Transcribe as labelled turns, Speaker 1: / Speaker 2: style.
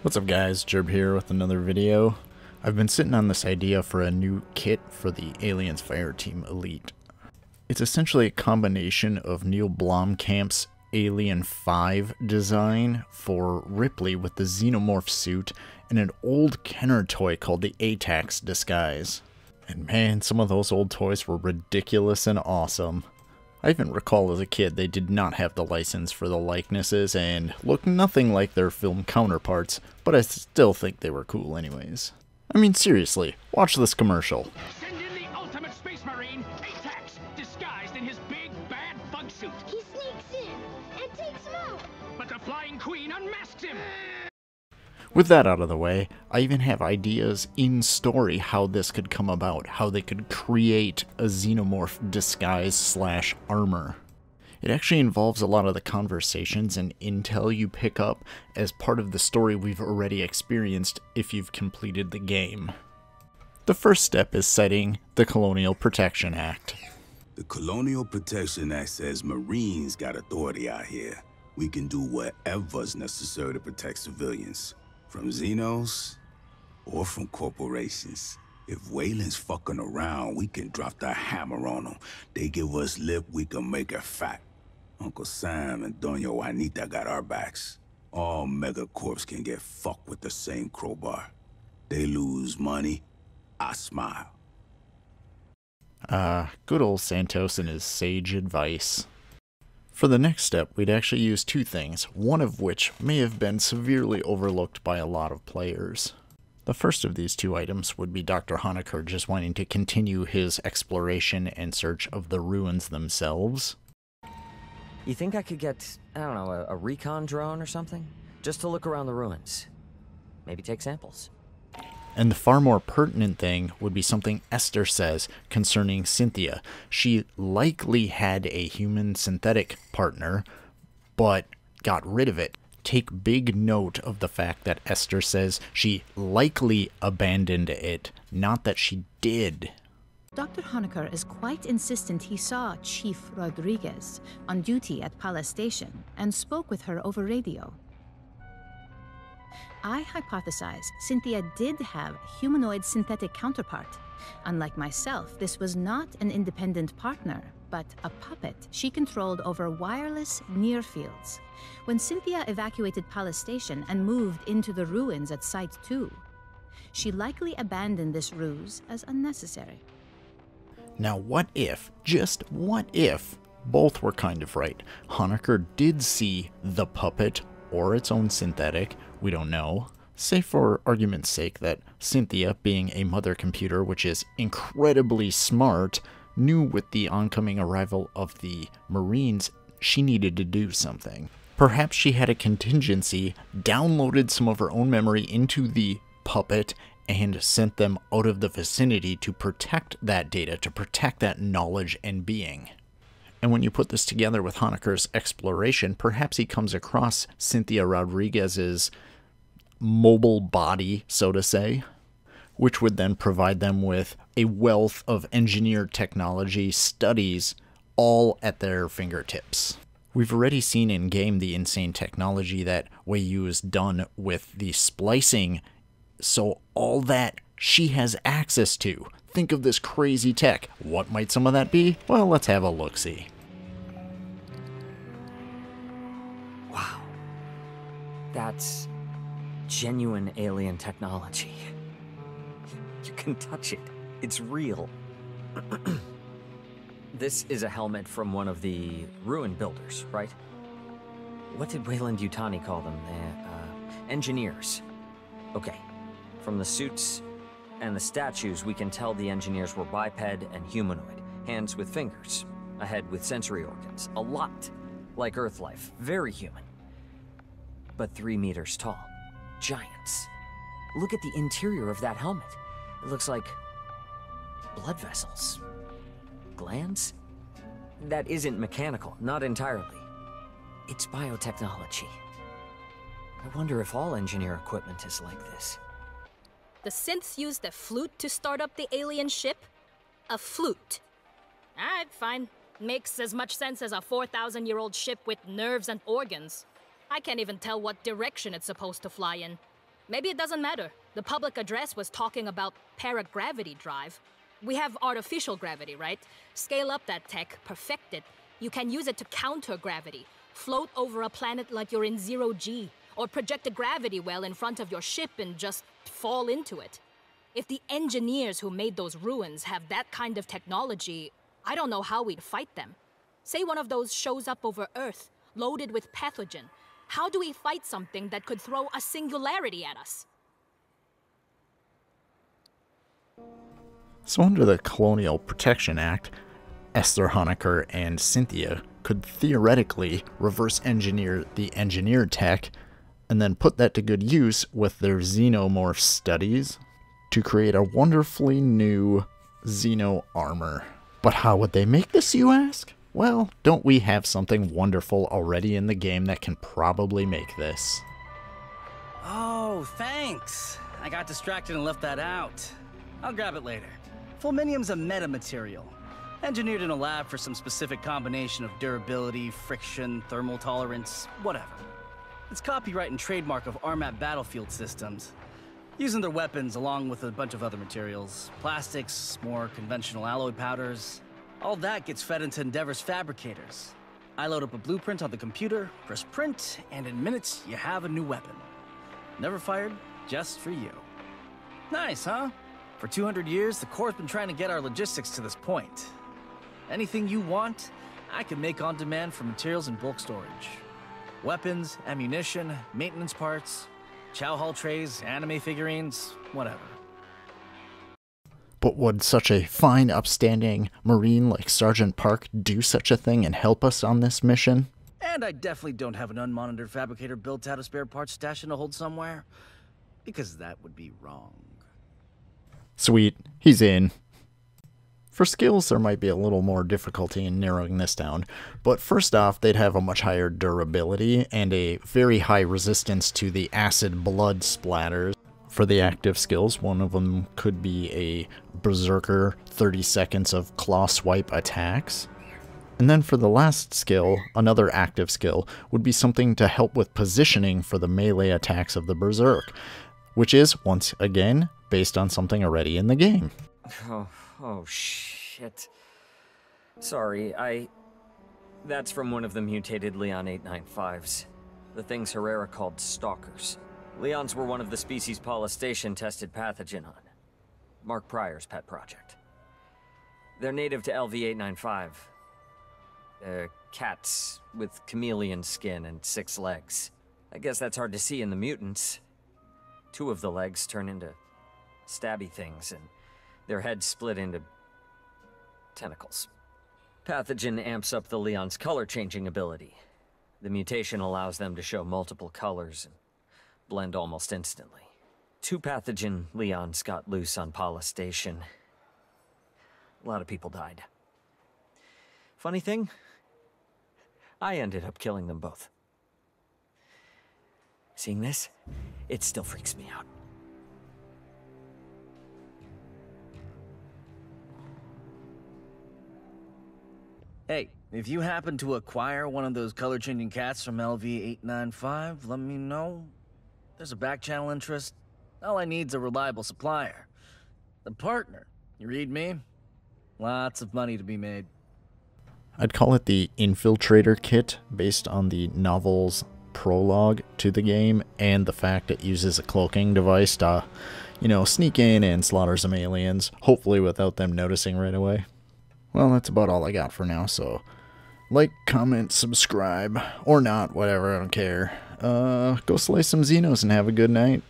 Speaker 1: What's up guys, Jerb here with another video. I've been sitting on this idea for a new kit for the Aliens Fireteam Elite. It's essentially a combination of Neil Blomkamp's Alien 5 design for Ripley with the xenomorph suit and an old Kenner toy called the ATAX disguise. And man, some of those old toys were ridiculous and awesome. I even recall as a kid they did not have the license for the likenesses and looked nothing like their film counterparts, but I still think they were cool anyways. I mean seriously, watch this commercial.
Speaker 2: Send in the ultimate space marine, ATAX, disguised in his big bad bug suit.
Speaker 3: He sneaks in and takes him out.
Speaker 2: But the Flying Queen unmasks him.
Speaker 1: With that out of the way, I even have ideas in story how this could come about, how they could create a xenomorph disguise slash armor. It actually involves a lot of the conversations and intel you pick up as part of the story we've already experienced if you've completed the game. The first step is setting the Colonial Protection Act.
Speaker 4: The Colonial Protection Act says Marines got authority out here. We can do whatever's necessary to protect civilians. From Xenos, or from corporations. If Wayland's fucking around, we can drop the hammer on them. They give us lip, we can make it fat. Uncle Sam and Doña Juanita got our backs. All megacorps can get fucked with the same crowbar. They lose money, I smile.
Speaker 1: Good old Santos and his sage advice. For the next step, we'd actually use two things, one of which may have been severely overlooked by a lot of players. The first of these two items would be Dr. Honecker just wanting to continue his exploration and search of the ruins themselves.
Speaker 5: You think I could get, I don't know, a recon drone or something? Just to look around the ruins. Maybe take samples.
Speaker 1: And the far more pertinent thing would be something Esther says concerning Cynthia. She likely had a human-synthetic partner, but got rid of it. Take big note of the fact that Esther says she likely abandoned it, not that she did.
Speaker 6: Dr. Honecker is quite insistent he saw Chief Rodriguez on duty at Palace Station and spoke with her over radio. I hypothesize Cynthia did have humanoid synthetic counterpart. Unlike myself, this was not an independent partner, but a puppet she controlled over wireless near fields. When Cynthia evacuated Palace Station and moved into the ruins at Site 2, she likely abandoned this ruse as unnecessary.
Speaker 1: Now what if, just what if, both were kind of right? Honecker did see the puppet or its own synthetic, we don't know. Say for argument's sake that Cynthia, being a mother computer which is incredibly smart, knew with the oncoming arrival of the Marines she needed to do something. Perhaps she had a contingency, downloaded some of her own memory into the puppet, and sent them out of the vicinity to protect that data, to protect that knowledge and being. And when you put this together with Honecker's exploration, perhaps he comes across Cynthia Rodriguez's mobile body, so to say, which would then provide them with a wealth of engineered technology studies all at their fingertips. We've already seen in-game the insane technology that Weiyu's done with the splicing, so all that she has access to. Think of this crazy tech. What might some of that be? Well, let's have a look-see.
Speaker 5: Wow. That's genuine alien technology. You can touch it. It's real. This is a helmet from one of the ruin builders, right? What did Weyland-Yutani call them? Engineers. Okay. From the suits and the statues, we can tell the engineers were biped and humanoid. Hands with fingers. A head with sensory organs. A lot like Earth life. Very human. But 3 meters tall. Giants. Look at the interior of that helmet. It looks like blood vessels. Glands? That isn't mechanical, not entirely. It's biotechnology. I wonder if all engineer equipment is like this.
Speaker 7: The synths used a flute to start up the alien ship? A flute. Alright, fine. Makes as much sense as a 4,000-year-old ship with nerves and organs. I can't even tell what direction it's supposed to fly in. Maybe it doesn't matter. The public address was talking about paragravity drive. We have artificial gravity, right? Scale up that tech, perfect it. You can use it to counter gravity. Float over a planet like you're in 0G. Or project a gravity well in front of your ship and just fall into it. If the engineers who made those ruins have that kind of technology, I don't know how we'd fight them. Say one of those shows up over Earth, loaded with pathogen. How do we fight something that could throw a singularity at us?
Speaker 1: So under the Colonial Protection Act, Esther Honecker and Cynthia could theoretically reverse engineer the engineered tech and then put that to good use with their xenomorph studies to create a wonderfully new xeno armor. But how would they make this, you ask? Well, don't we have something wonderful already in the game that can probably make this?
Speaker 8: Oh, thanks. I got distracted and left that out. I'll grab it later. Fulminium's a metamaterial, engineered in a lab for some specific combination of durability, friction, thermal tolerance, whatever. It's copyright and trademark of Armat Battlefield Systems, using their weapons along with a bunch of other materials, plastics, more conventional alloy powders. All that gets fed into Endeavor's fabricators. I load up a blueprint on the computer, press print, and in minutes you have a new weapon. Never fired, just for you. Nice, huh? For 200 years, the Corps has been trying to get our logistics to this point. Anything you want, I can make on demand for materials and bulk storage. Weapons, ammunition, maintenance parts, chow hall trays, anime figurines, whatever.
Speaker 1: But would such a fine, upstanding Marine like Sergeant Park do such a thing and help us on this mission?
Speaker 8: And I definitely don't have an unmonitored fabricator built out of spare parts stashed in a hold somewhere, because that would be wrong.
Speaker 1: Sweet, he's in. For skills, there might be a little more difficulty in narrowing this down, but first off, they'd have a much higher durability and a very high resistance to the acid blood splatters. For the active skills, one of them could be a Berserker 30 seconds of claw swipe attacks. And then for the last skill, another active skill, would be something to help with positioning for the melee attacks of the Berserk, which is, once again, based on something already in the game.
Speaker 5: Oh shit. Sorry, That's from one of the mutated Leon 895s. The things Herrera called stalkers. Leons were one of the species Paula Station tested pathogen on. Mark Pryor's pet project. They're native to LV-895. They're cats with chameleon skin and 6 legs. I guess that's hard to see in the mutants. 2 of the legs turn into stabby things, and their heads split into tentacles. Pathogen amps up the Leon's color-changing ability. The mutation allows them to show multiple colors and blend almost instantly. 2 pathogen Leons got loose on Paula Station. A lot of people died. Funny thing, I ended up killing them both. Seeing this, it still freaks me out.
Speaker 8: Hey, if you happen to acquire one of those color-changing cats from LV-895, let me know. There's a back-channel interest. All I need's a reliable supplier. The partner. You read me? Lots of money to be made.
Speaker 1: I'd call it the Infiltrator kit, based on the novel's prologue to the game, and the fact it uses a cloaking device to, sneak in and slaughter some aliens, hopefully without them noticing right away. Well, that's about all I got for now, so like, comment, subscribe, or not, whatever, I don't care. Go slay some Xenos and have a good night.